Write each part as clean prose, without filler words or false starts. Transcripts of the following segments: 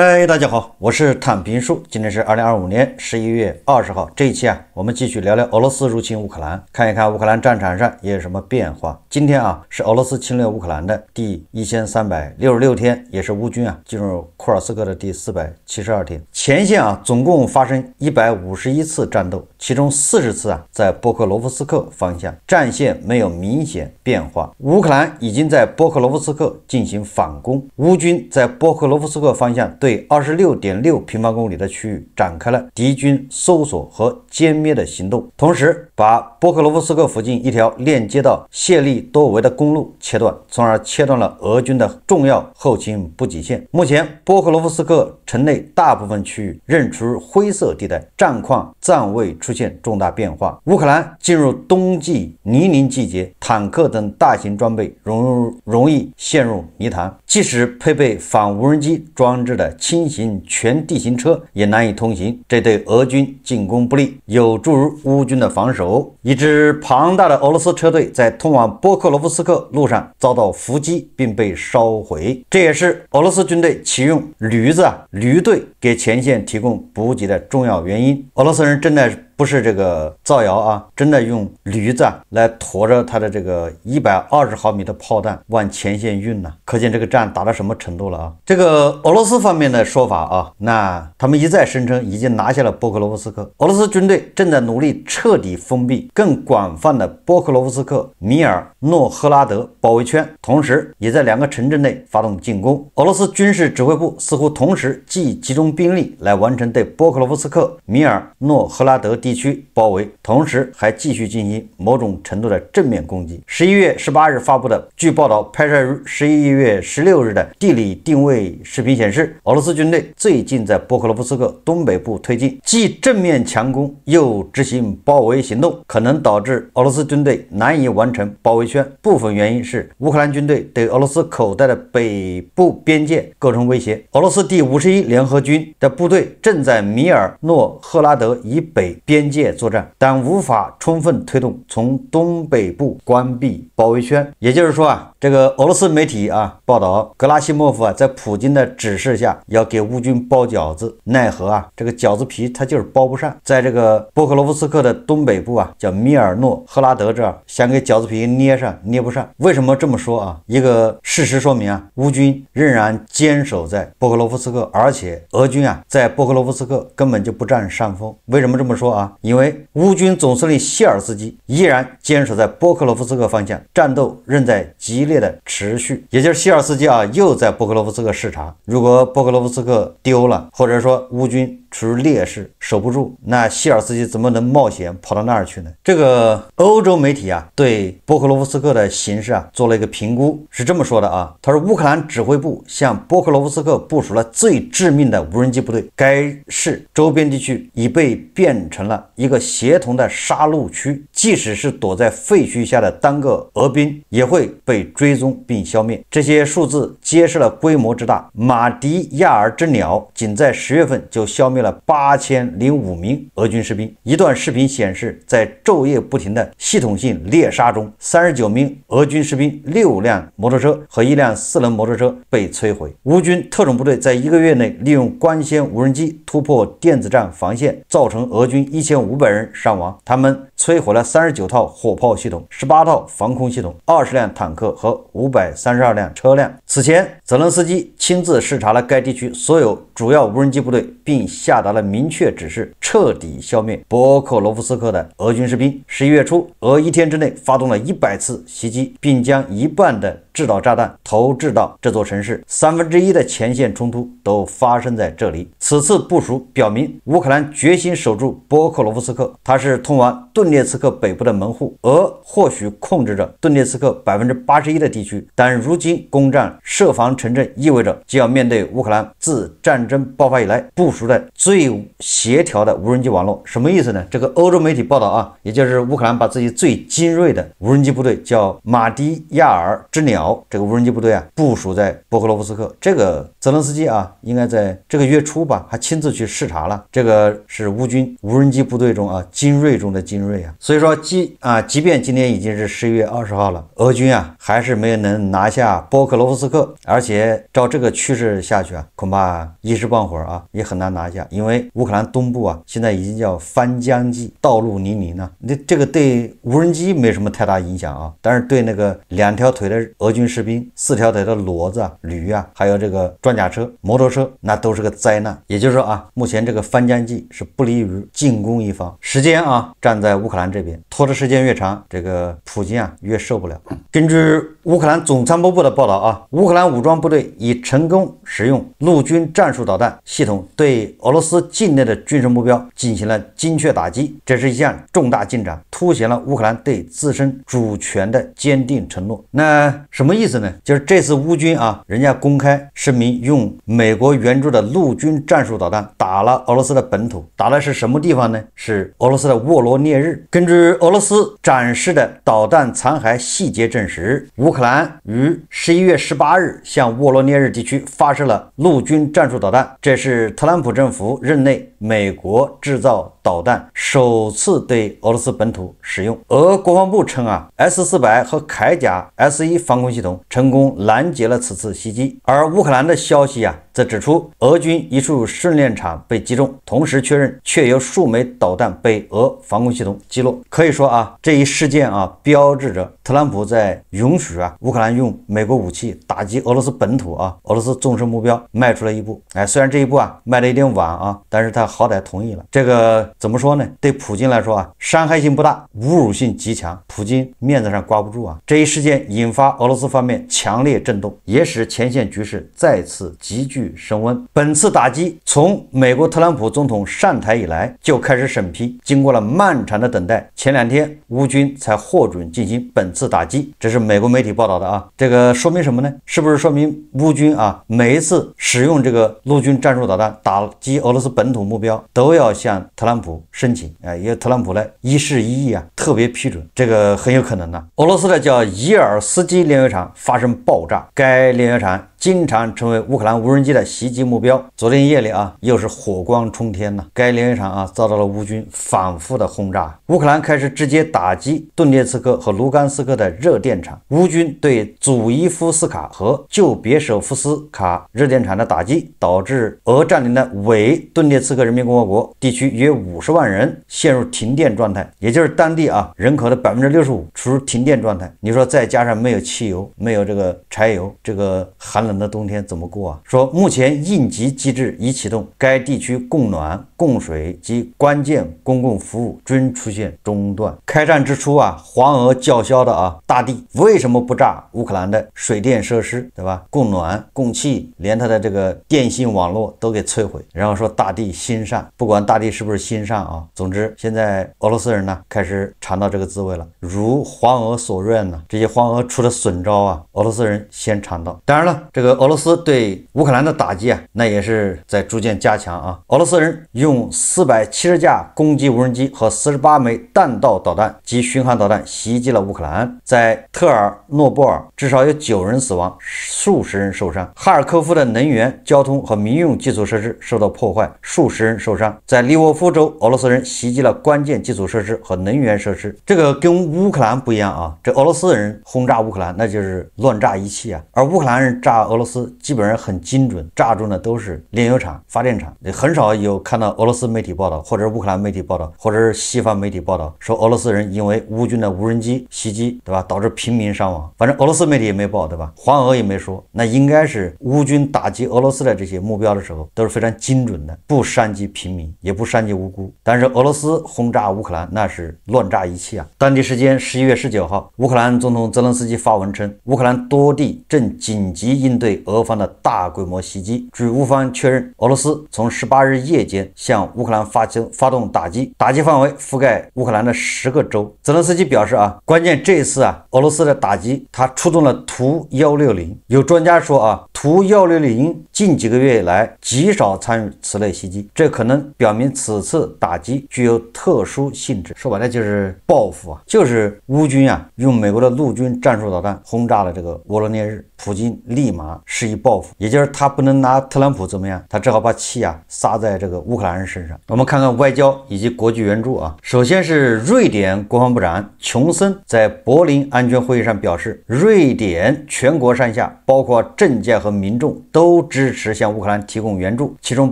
嗨，大家好，我是坦平叔。今天是2025年11月20号。这一期我们继续聊聊俄罗斯入侵乌克兰，看一看乌克兰战场上也有什么变化。今天是俄罗斯侵略乌克兰的第1366天，也是乌军进入库尔斯克的第472天。前线总共发生151次战斗，其中40次在波克罗夫斯克方向，战线没有明显变化。乌克兰已经在波克罗夫斯克进行反攻，乌军在波克罗夫斯克方向对26.6平方公里的区域展开了敌军搜索和歼灭的行动，同时把波克罗夫斯克附近一条链接到谢利多维的公路切断，从而切断了俄军的重要后勤补给线。目前波克罗夫斯克城内大部分区域仍处于灰色地带，战况暂未出现重大变化。乌克兰进入冬季泥泞季节，坦克等大型装备容易陷入泥潭，即使配备反无人机装置的轻型全地形车也难以通行，这对俄军进攻不利，有助于乌军的防守。一支庞大的俄罗斯车队在通往波克罗夫斯克路上遭到伏击并被烧毁，这也是俄罗斯军队启用驴队给前线提供补给的重要原因。俄罗斯人真的不是这个造谣真的用驴子来驮着他的这个120毫米的炮弹往前线运呢，可见这个战打到什么程度了这个俄罗斯方面的说法那他们一再声称已经拿下了波克罗夫斯克。俄罗斯军队正在努力彻底封闭更广泛的波克罗夫斯克米尔诺赫拉德包围圈，同时也在2个城镇内发动进攻。俄罗斯军事指挥部似乎同时既集中兵力来完成对波克罗夫斯克米尔诺赫拉德地区包围，同时还继续进行某种程度的正面攻击。11月18日发布的据报道拍摄于11月16日的地理定位视频显示，俄罗斯军队最近在波克罗夫斯克东北部推进，既正面强攻又执行包围行动，可能导致俄罗斯军队难以完成包围圈。部分原因是乌克兰军队对俄罗斯口袋的北部边界构成威胁。俄罗斯第51联合军的部队正在米尔诺赫拉德以北边界作战，但无法充分推动从东北部关闭包围圈。也就是说这个俄罗斯媒体报道格拉西莫夫在普京的指示下要给乌军包饺子，奈何这个饺子皮他就是包不上。在这个波克罗夫斯克的东北部叫米尔诺赫拉德这儿，想给饺子皮捏上捏不上。为什么这么说一个事实说明乌军仍然坚守在波克罗夫斯克，而且俄军在波克罗夫斯克根本就不占上风。为什么这么说因为乌军总司令谢尔斯基依然坚守在波克罗夫斯克方向，战斗仍在激烈的持续。也就是谢尔斯基又在波克罗夫斯克视察，如果波克罗夫斯克丢了，或者说乌军处于劣势守不住，那谢尔斯基怎么能冒险跑到那儿去呢？这个欧洲媒体对波克罗夫斯克的形势做了一个评估，是这么说的他说乌克兰指挥部向波克罗夫斯克部署了最致命的无人机部队，该市周边地区已被变成了一个协同的杀戮区，即使是躲在废墟下的单个俄兵也会被追踪并消灭。这些数字揭示了规模之大。马迪亚尔之鸟仅在10月份就消灭了8005名俄军士兵。一段视频显示，在昼夜不停的系统性猎杀中，39名俄军士兵、6辆摩托车和1辆4轮摩托车被摧毁。乌军特种部队在1个月内利用光纤无人机突破电子战防线，造成俄军1500人伤亡。他们摧毁了39套火炮系统、18套防空系统、20辆坦克和532辆车辆。此前泽连斯基亲自视察了该地区所有主要无人机部队，并下达了明确指示，彻底消灭波克罗夫斯克的俄军士兵。11月初，俄1天之内发动了100次袭击，并将一半的制导炸弹投掷到这座城市，1/3的前线冲突都发生在这里。此次部署表明乌克兰决心守住波克罗夫斯克，它是通往顿涅茨克北部的门户。俄或许控制着顿涅茨克81%的地区，但如今攻占设防城镇意味着就要面对乌克兰自战争爆发以来部署的最协调的无人机网络。什么意思呢？这个欧洲媒体报道也就是乌克兰把自己最精锐的无人机部队叫马迪亚尔之鸟条这个无人机部队啊部署在波克罗夫斯克。这个泽连斯基啊，应该在这个月初吧，还亲自去视察了。这个是乌军无人机部队中啊精锐中的精锐啊。所以说即便今天已经是11月20号了，俄军啊还是没有能拿下波克罗夫斯克，而且照这个趋势下去啊，恐怕一时半会儿啊也很难拿下，因为乌克兰东部啊现在已经叫翻江季，道路泥泞呢。这个对无人机没什么太大影响啊，但是对那个2条腿的俄军士兵、4条腿的骡子啊、驴啊，还有这个装甲车、摩托车，那都是个灾难。也就是说啊，目前这个翻江季是不利于进攻一方，时间啊站在乌克兰这边，拖的时间越长，这个普京啊越受不了。根据乌克兰总参谋部的报道啊，乌克兰武装部队已成功使用陆军战术导弹系统对俄罗斯境内的军事目标进行了精确打击，这是一项重大进展，凸显了乌克兰对自身主权的坚定承诺。那什么意思呢？就是这次乌军啊，人家公开声明用美国援助的陆军战术导弹打了俄罗斯的本土，打的是什么地方呢？是俄罗斯的沃罗涅日。根据俄罗斯展示的导弹残骸细节证实，乌克兰于11月18日向沃罗涅日地区发射了陆军战术导弹，这是特朗普政府任内美国制造导弹首次对俄罗斯本土使用。俄国防部称啊 ，S-400和铠甲 S-1防空系统成功拦截了此次袭击。而乌克兰的消息啊，则指出俄军一处训练场被击中，同时确认确有数枚导弹被俄防空系统击落。可以说啊，这一事件啊，标志着特朗普在允许啊乌克兰用美国武器打击俄罗斯本土啊，俄罗斯纵深目标迈出了一步。虽然这一步啊迈得有点晚啊，但是他好歹同意了。这个怎么说呢？对普京来说啊，伤害性不大，侮辱性极强，普京面子上挂不住啊。这一事件引发俄罗斯方面强烈震动，也使前线局势再次急剧升温。本次打击从美国特朗普总统上台以来就开始审批，经过了漫长的等待，前2天乌军才获准进行本次打击，这是美国媒体报道的啊。这个说明什么呢？是不是说明乌军啊每一次使用这个陆军战术导弹打击俄罗斯本土目标都要向特朗普申请由特朗普来一事一议啊特别批准？这个很有可能呢。俄罗斯的叫伊尔斯基炼油厂发生爆炸，该炼油厂经常成为乌克兰无人机的袭击目标。昨天夜里啊，又是火光冲天呢。该炼油厂啊遭到了乌军反复的轰炸。乌克兰开始直接打击顿涅茨克和卢甘斯克的热电厂。乌军对祖伊夫斯卡和旧别舍夫斯卡热电厂的打击，导致俄占领的伪顿涅茨克人民共和国地区约50万人陷入停电状态，也就是当地啊人口的65%处于停电状态。你说再加上没有汽油，没有这个柴油，这个寒冷的冬天怎么过啊？说目前应急机制已启动，该地区供暖、供水及关键公共服务均出现中断。开战之初啊，黄俄叫嚣的啊，大地为什么不炸乌克兰的水电设施，对吧？供暖、供气，连它的这个电信网络都给摧毁。然后说大地心善，不管大地是不是心善啊，总之现在俄罗斯人呢开始尝到这个滋味了。如黄俄所愿呢，这些黄俄出的损招啊，俄罗斯人先尝到。当然了，这个俄罗斯对乌克兰的打击啊，那也是在逐渐加强啊。俄罗斯人用470架攻击无人机和48枚弹道导弹及巡航导弹袭击了乌克兰，在特尔诺波尔至少有9人死亡，数十人受伤。哈尔科夫的能源、交通和民用基础设施受到破坏，数十人受伤。在利沃夫州，俄罗斯人袭击了关键基础设施和能源设施。这个跟乌克兰不一样啊，这俄罗斯人轰炸乌克兰那就是乱炸一气啊，而乌克兰人炸俄罗斯基本上很精准，炸中的都是炼油厂、发电厂。很少有看到俄罗斯媒体报道，或者是乌克兰媒体报道，或者是西方媒体报道说俄罗斯人因为乌军的无人机袭击，对吧，导致平民伤亡。反正俄罗斯媒体也没报，对吧？黄俄也没说。那应该是乌军打击俄罗斯的这些目标的时候都是非常精准的，不伤及平民，也不伤及无辜。但是俄罗斯轰炸乌克兰那是乱炸一气啊！当地时间11月19号，乌克兰总统泽连斯基发文称，乌克兰多地正紧急应对俄方的大规模袭击。据乌方确认，俄罗斯从18日夜间向乌克兰发动打击，打击范围覆盖乌克兰的10个州。泽连斯基表示关键这一次俄罗斯的打击他出动了图160。有专家说图160近几个月以来极少参与此类袭击，这可能表明此次打击具有特殊性质。说白了就是报复就是乌军用美国的陆军战术导弹轰炸了这个沃罗涅日，普京立马施以报复，也就是他不能拿特朗普怎么样，他只好把气撒在这个乌克兰人身上。我们看看外交以及国际援助首先是瑞典国防部长琼森在柏林安全会议上表示，瑞典全国上下包括政界和民众都支持向乌克兰提供援助，其中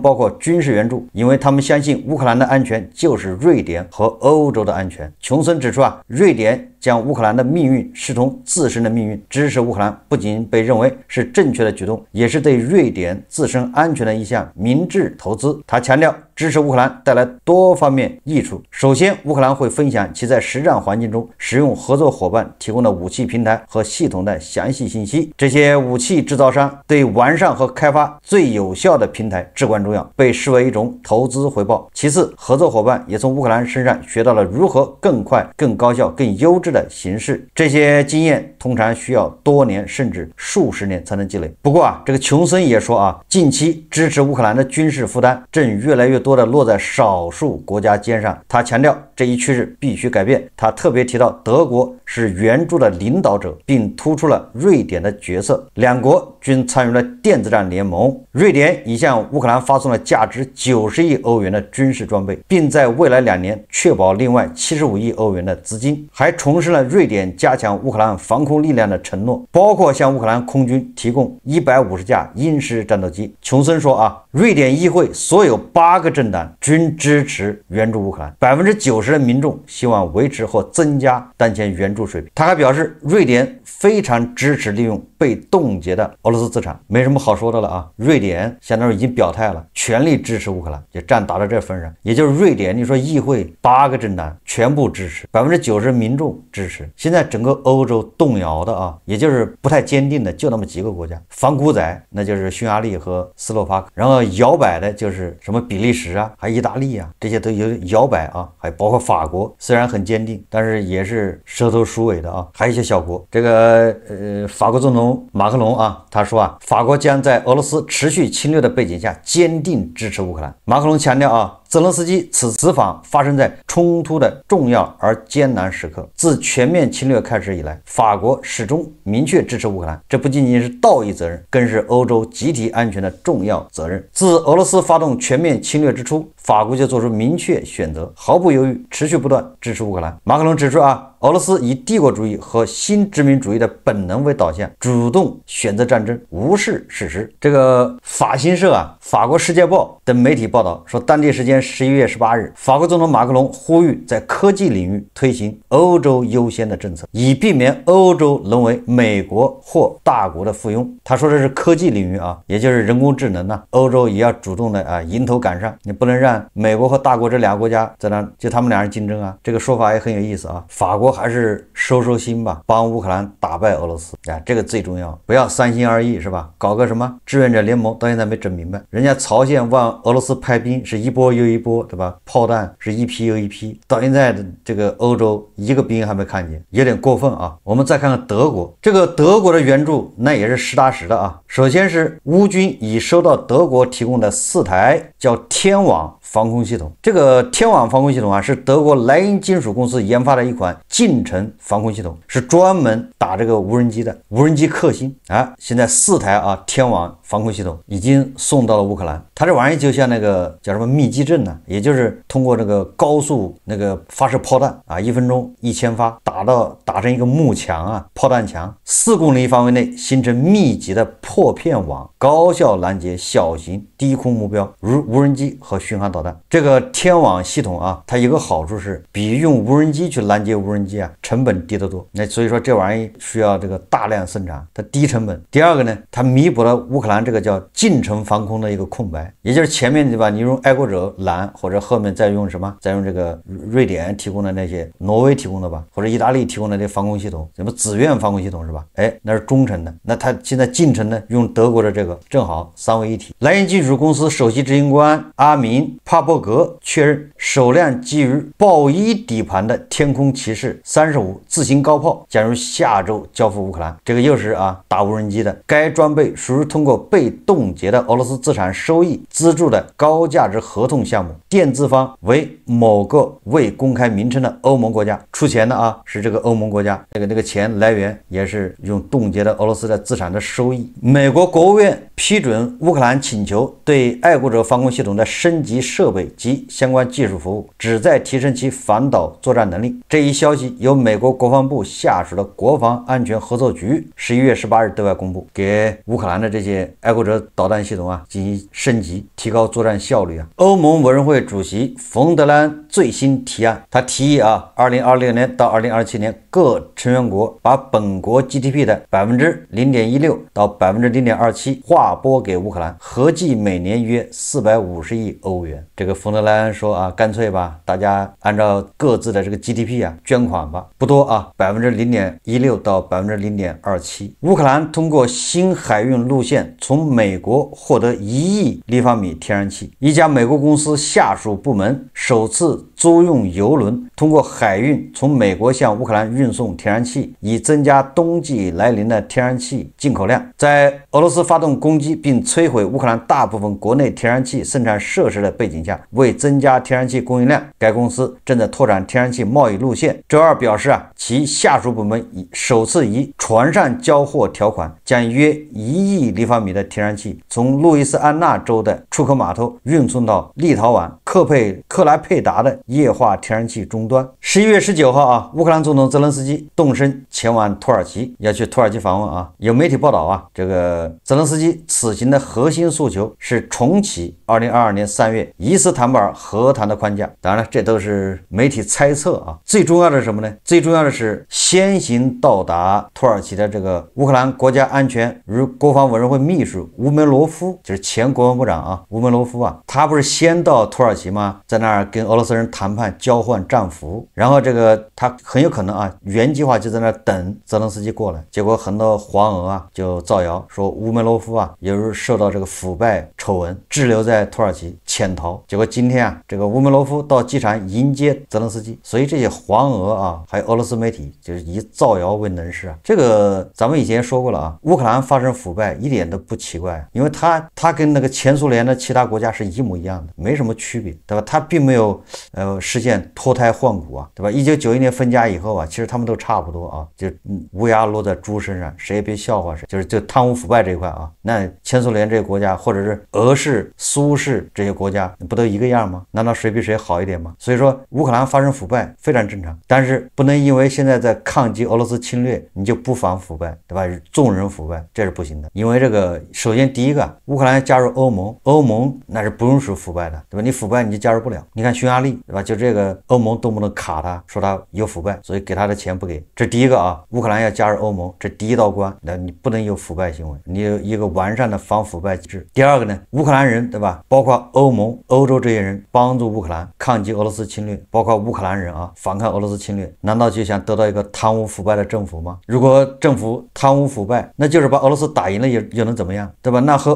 包括军事援助，因为他们相信乌克兰的安全就是瑞典和欧洲的安全。琼森指出瑞典将乌克兰的命运视同自身的命运，支持乌克兰不仅被认为是正确的举动，也是对瑞典自身安全的一项明智投资。他强调支持乌克兰带来多方面益处。首先，乌克兰会分享其在实战环境中使用合作伙伴提供的武器平台和系统的详细信息，这些武器制造商对完善和开发最有效的平台至关重要，被视为一种投资回报。其次，合作伙伴也从乌克兰身上学到了如何更快、更高效、更优质的形式，这些经验通常需要多年甚至数十年才能积累。不过这个琼森也说近期支持乌克兰的军事负担正越来越多的落在少数国家肩上。他强调这一趋势必须改变。他特别提到德国是援助的领导者，并突出了瑞典的角色。两国均参与了电子战联盟。瑞典已向乌克兰发送了价值90亿欧元的军事装备，并在未来2年确保另外75亿欧元的资金，还重申了瑞典加强乌克兰防空力量的承诺，包括向乌克兰空军提供150架鹰式战斗机。琼森说瑞典议会所有8个政党均支持援助乌克兰，90%的民众希望维持或增加当前援助水平。他还表示，瑞典非常支持利用被冻结的俄罗斯资产。没什么好说的了瑞典相当于已经表态了，全力支持乌克兰，就战打到这份上。也就是瑞典，你说议会8个政党全部支持，90%民众支持。现在整个欧洲动摇的也就是不太坚定的就那么几个国家，反骨仔那就是匈牙利和斯洛伐克，然后摇摆的就是什么比利时还意大利这些都有摇摆还包括法国，虽然很坚定，但是也是蛇头鼠尾的还有一些小国。这个法国总统马克龙他说法国将在俄罗斯持续侵略的背景下坚定支持乌克兰。马克龙强调泽连斯基此访发生在冲突的重要而艰难时刻。自全面侵略开始以来，法国始终明确支持乌克兰，这不仅仅是道义责任，更是欧洲集体安全的重要责任。自俄罗斯发动全面侵略之初，法国就做出明确选择，毫不犹豫，持续不断支持乌克兰。马克龙指出俄罗斯以帝国主义和新殖民主义的本能为导向，主动选择战争，无视事实。这个法新社法国世界报等媒体报道说，当地时间11月18日，法国总统马克龙呼吁在科技领域推行欧洲优先的政策，以避免欧洲沦为美国或大国的附庸。他说的是科技领域也就是人工智能欧洲也要主动的迎头赶上，你不能让美国和大国这2个国家在那就他们俩人竞争这个说法也很有意思法国还是收心吧，帮乌克兰打败俄罗斯这个最重要，不要三心二意是吧？搞个什么志愿者联盟，到现在没整明白。人家朝鲜往俄罗斯派兵是一波又一波，对吧？炮弹是一批又一批，到现在的这个欧洲一个兵还没看见，有点过分我们再看看德国，这个德国的援助那也是实打实的首先是乌军已收到德国提供的4台叫天网防空系统。这个天网防空系统是德国莱茵金属公司研发的一款近程防空系统，是专门打这个无人机的，无人机克星现在4台天网防空系统已经送到了乌克兰。它这玩意就像那个叫什么密集阵也就是通过这个高速那个发射炮弹1分钟1000发，打成一个幕墙炮弹墙，4公里范围内形成密集的破片网，高效拦截小型低空目标，如无人机和巡航导导弹。这个天网系统啊，它有个好处是比用无人机去拦截无人机啊成本低得多。那所以说这玩意需要这个大量生产，它低成本。第二个呢，它弥补了乌克兰这个叫近程防空的一个空白，也就是前面对吧，你用爱国者拦，或者后面再用什么，再用这个瑞典提供的那些，挪威提供的吧，或者意大利提供的这防空系统，什么紫苑防空系统是吧？哎，那是中程的。那它现在近程呢，用德国的这个，正好三位一体。莱茵技术公司首席执行官阿明·帕波格确认，首辆基于豹一底盘的天空骑士35自行高炮将于下周交付乌克兰。这个又是打无人机的。该装备属于通过被冻结的俄罗斯资产收益资助的高价值合同项目，垫资方为某个未公开名称的欧盟国家，出钱的是这个欧盟国家，那个钱来源也是用冻结的俄罗斯的资产的收益。美国国务院批准乌克兰请求对爱国者防空系统的升级设备及相关技术服务，旨在提升其反导作战能力。这一消息由美国国防部下属的国防安全合作局11月18日对外公布，给乌克兰的这些爱国者导弹系统进行升级，提高作战效率。欧盟委员会主席冯德莱恩最新提案，他提议2026年到2027年各成员国把本国 GDP 的 0.16% 到 0.27% 划拨给乌克兰，合计每年约450亿欧元。这个冯德莱恩说干脆吧，大家按照各自的这个 GDP 捐款吧，不多0.16% 到 0.27%。乌克兰通过新海运路线从美国获得1亿立方米天然气，一家美国公司下属部门首次租用邮轮通过海运从美国向乌克兰运送天然气，以增加冬季来临的天然气进口量。在俄罗斯发动攻击并摧毁乌克兰大部分国内天然气生产设施的背景下，为增加天然气供应量，该公司正在拓展天然气贸易路线。周二表示其下属部门首次以船上交货条款，将约1亿立方米的天然气从路易斯安那州的出口码头运送到立陶宛克莱佩达的液化天然气终端。11月19号乌克兰总统泽连斯基动身前往土耳其，要去土耳其访问有媒体报道这个泽连斯基此行的核心诉求是重启2022年3月伊斯坦布尔和谈的框架。当然了，这都是媒体猜测最重要的是什么呢？最重要的是先行到达土耳其的这个乌克兰国家安全与国防委员会秘书乌梅罗夫，就是前国防部长乌梅罗夫他不是先到土耳其吗？在那儿跟俄罗斯人谈判交换战俘，然后这个他很有可能原计划就在那儿等泽连斯基过来，结果很多黄俄就造谣说乌梅罗夫也是受到这个腐败丑闻滞留在土耳其潜逃，结果今天这个乌梅罗夫到机场迎接泽连斯基。所以这些黄俄还有俄罗斯媒体就是以造谣为能事这个咱们以前说过了乌克兰发生腐败一点都不奇怪，因为他跟那个前苏联的其他国家是一模一样的，没什么区别，对吧？他并没有实现脱胎换骨对吧？1991年分家以后其实他们都差不多就乌鸦落在猪身上，谁也别笑话谁，就贪污腐败这一块那前苏联这个国家或者是俄式苏式这些国家不都一个样吗？难道谁比谁好一点吗？所以说乌克兰发生腐败非常正常，但是不能因为现在在抗击俄罗斯侵略你就不防腐败，对吧？纵容腐败这是不行的。因为这个首先第一个乌克兰加入欧盟，欧盟那是不容许腐败的，对吧？你腐败你就加入不了。你看匈牙利，对吧？就这个欧盟动不动卡他，说他有腐败，所以给他的钱不给。这第一个乌克兰要加入欧盟，这第一道关，那你不能有腐败行为，你有一个完善的防腐败机制。第二个呢，乌克兰人，对吧？包括欧盟、欧洲这些人帮助乌克兰抗击俄罗斯侵略，包括乌克兰人反抗俄罗斯侵略，难道就想得到一个贪污腐败的政府吗？如果政府贪污腐败，那就是把俄罗斯打赢了又能怎么样，对吧？那和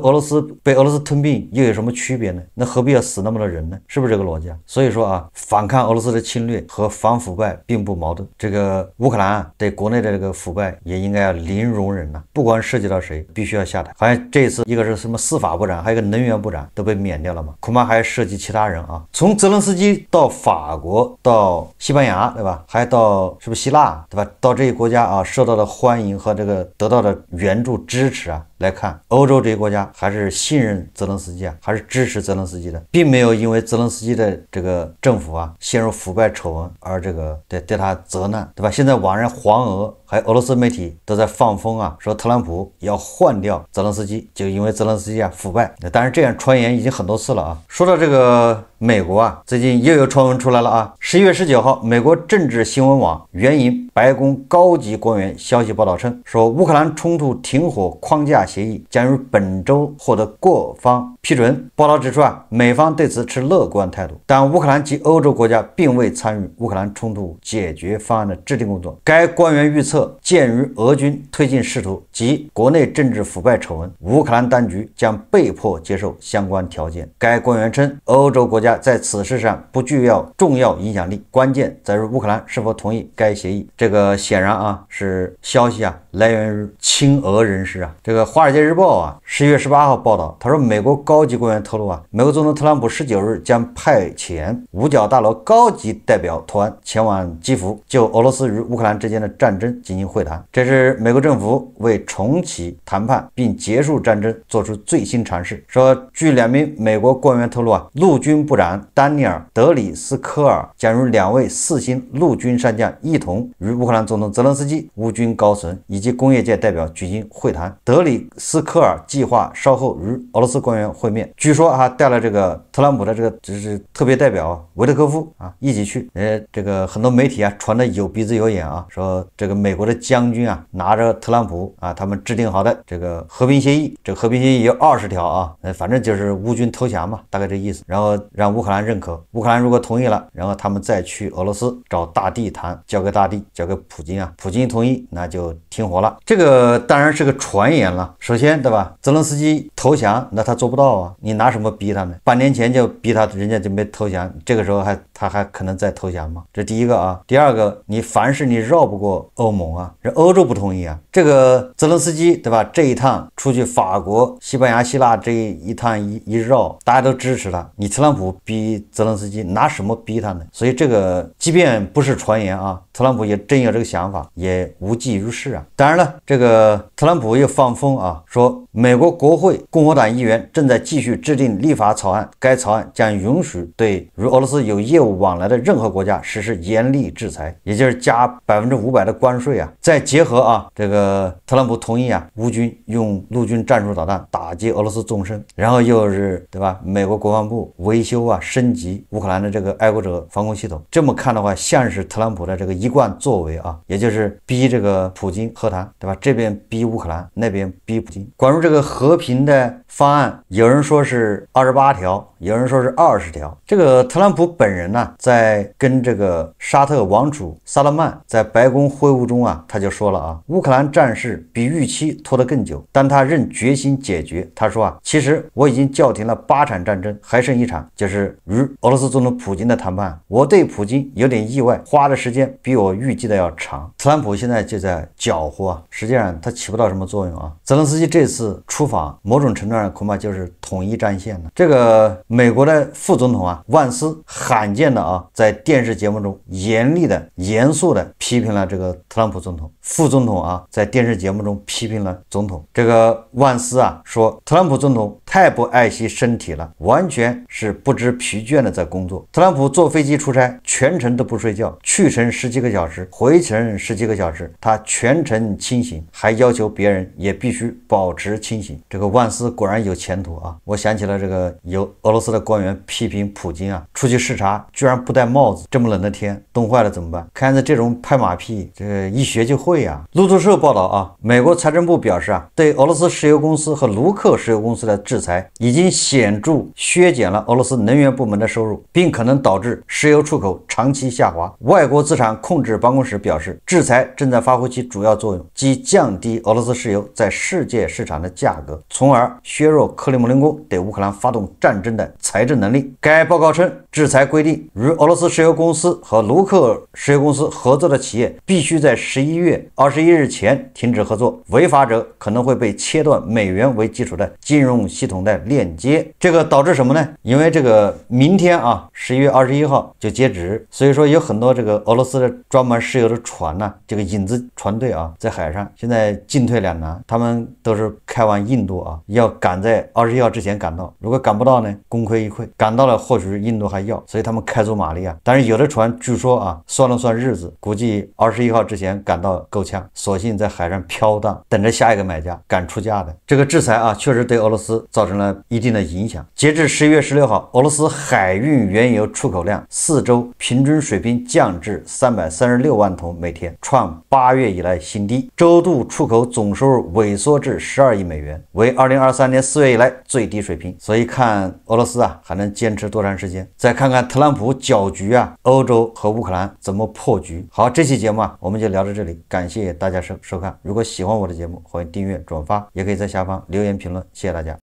被俄罗斯吞并又有什么区别呢？那何必要死那么多人呢？是不是这个逻辑所以说反抗俄罗斯的侵略和防腐败并不矛盾。这个乌克兰对国内的这个腐败也应该要零容忍不管涉及到谁必须要下台。好像这次一个是什么司法部长，还有一个能源部长都被免掉了嘛，恐怕还涉及其他人从泽连斯基到法国到西班牙，对吧？还到是不是希腊，对吧？到这些国家受到的欢迎和这个得到的援助支持来看，欧洲这些国家还是信任泽连斯基还是支持泽连斯基的，并没有因为泽连斯基的这个政府陷入腐败丑闻而这个对他责难，对吧？现在网上黄俄还有俄罗斯媒体都在放风说特朗普要换掉泽连斯基，就因为泽连斯基腐败。当然这样传言已经很多次了说到这个美国啊，最近又有传闻出来了啊。11月19号，美国政治新闻网援引白宫高级官员消息报道称，说乌克兰冲突停火框架协议将于本周获得各方批准。报道指出啊，美方对此持乐观态度，但乌克兰及欧洲国家并未参与乌克兰冲突解决方案的制定工作。该官员预测，鉴于俄军推进仕途及国内政治腐败丑闻，乌克兰当局将被迫接受相关条件。该官员称，欧洲国家在此事上不具有重要影响力，关键在于乌克兰是否同意该协议。这个显然啊，是消息啊来源于亲俄人士啊。这个《华尔街日报》啊10月18号报道，他说美国高级官员透露啊，美国总统特朗普19日将派遣五角大楼高级代表团前往基辅，就俄罗斯与乌克兰之间的战争进行会谈。这是美国政府为重启谈判并结束战争做出最新尝试。说，据2名美国官员透露啊，陆军部长丹尼尔·德里斯科尔将与2位4星陆军上将一同与乌克兰总统泽连斯基、乌军高层以及工业界代表举行会谈。德里斯科尔计划稍后与俄罗斯官员会面，据说带了这个特朗普的这个就是特别代表维特科夫啊一起去。这个很多媒体啊传的有鼻子有眼啊，说这个美国的将军啊拿着特朗普啊他们制定好的这个和平协议，这个和平协议有20条啊，反正就是乌军投降嘛，大概这意思。然后让乌克兰认可，乌克兰如果同意了，然后他们再去俄罗斯找大帝谈，交给大帝，交给普京啊，普京同意那就停火了。这个当然是个传言了。首先对吧，泽连斯基投降那他做不到啊，你拿什么逼他呢？半年前就逼他，人家就没投降，这个时候他还可能再投降吗？这第一个啊。第二个，你凡事你绕不过欧盟啊，人欧洲不同意啊。这个泽连斯基对吧，这一趟出去法国、西班牙、希腊这一趟一绕，大家都支持他，你特朗普逼泽连斯基拿什么逼他呢？所以这个即便不是传言啊，特朗普也真有这个想法，也无济于事啊。当然了，这个特朗普又放风啊，说美国国会共和党议员正在继续制定立法草案，该草案将允许对与俄罗斯有业务往来的任何国家实施严厉制裁，也就是加500%的关税啊。再结合啊，这个特朗普同意啊，乌军用陆军战术导弹打击俄罗斯纵深，然后又是对吧，美国国防部维修啊升级乌克兰的这个爱国者防空系统。这么看的话，像是特朗普的这个一贯作为啊，也就是逼这个普京和谈，对吧？这边逼乌克兰，那边逼普京。关于这个和平的方案，有人说是28条，有人说是20条。这个特朗普本人呢，在跟这个沙特王储萨勒曼在白宫会晤中啊，他就说了啊，乌克兰战事比预期拖得更久，但他仍决心解决。他说啊，其实我已经叫停了8场战争，还剩1场，就是与俄罗斯总统普京的谈判。我对普京有点意外，花的时间比我预计的要长。特朗普现在就在搅和啊，实际上他起不到什么作用啊。泽连斯基这次出访，某种程度上恐怕就是统一战线了。这个美国的副总统啊，万斯罕见的啊，在电视节目中严厉的、严肃的批评了这个特朗普总统。副总统啊，在电视节目中批评了总统。这个万斯啊说，特朗普总统太不爱惜身体了，完全是不知疲倦的在工作。特朗普坐飞机出差，全程都不睡觉，去程10几个小时，回程10几个小时，他全程清醒，还要求别人也必须保持清醒。这个万斯果然有前途啊！我想起了这个有俄罗斯的官员批评普京啊，出去视察居然不戴帽子，这么冷的天冻坏了怎么办？看着这种拍马屁，这个一学就会啊。路透社报道啊，美国财政部表示啊，对俄罗斯石油公司和卢克石油公司的制裁已经显著削减了俄罗斯能源部门的收入，并可能导致石油出口长期下滑。外国资产控制办公室表示，制裁正在发挥其主要作用，即降低俄罗斯石油在世界市场的价格，从而削弱克里姆林宫对乌克兰发动战争的财政能力。该报告称，制裁规定与俄罗斯石油公司和卢克石油公司合作的企业必须在11月21日前停止合作，违法者可能会被切断美元为基础的金融系统的链接。这个导致什么呢？因为这个明天啊11月21号就截止，所以说有很多这个俄罗斯的专门石油的船呢，这个影子船队啊，在海上现在进退两难，他们都是开往印度啊，要赶赶在21号之前赶到，如果赶不到呢，功亏一篑；赶到了，或许印度还要，所以他们开足马力啊。但是有的船据说啊，算了算日子，估计21号之前赶到够呛，索性在海上飘荡，等着下一个买家赶出价的。这个制裁啊，确实对俄罗斯造成了一定的影响。截至11月16号，俄罗斯海运原油出口量4周平均水平降至336万桶每天，创8月以来新低。周度出口总收入萎缩至12亿美元，为2023年4月以来最低水平。所以看俄罗斯啊还能坚持多长时间？再看看特朗普搅局啊，欧洲和乌克兰怎么破局？好，这期节目啊我们就聊到这里，感谢大家收看。如果喜欢我的节目，欢迎订阅转发，也可以在下方留言评论，谢谢大家。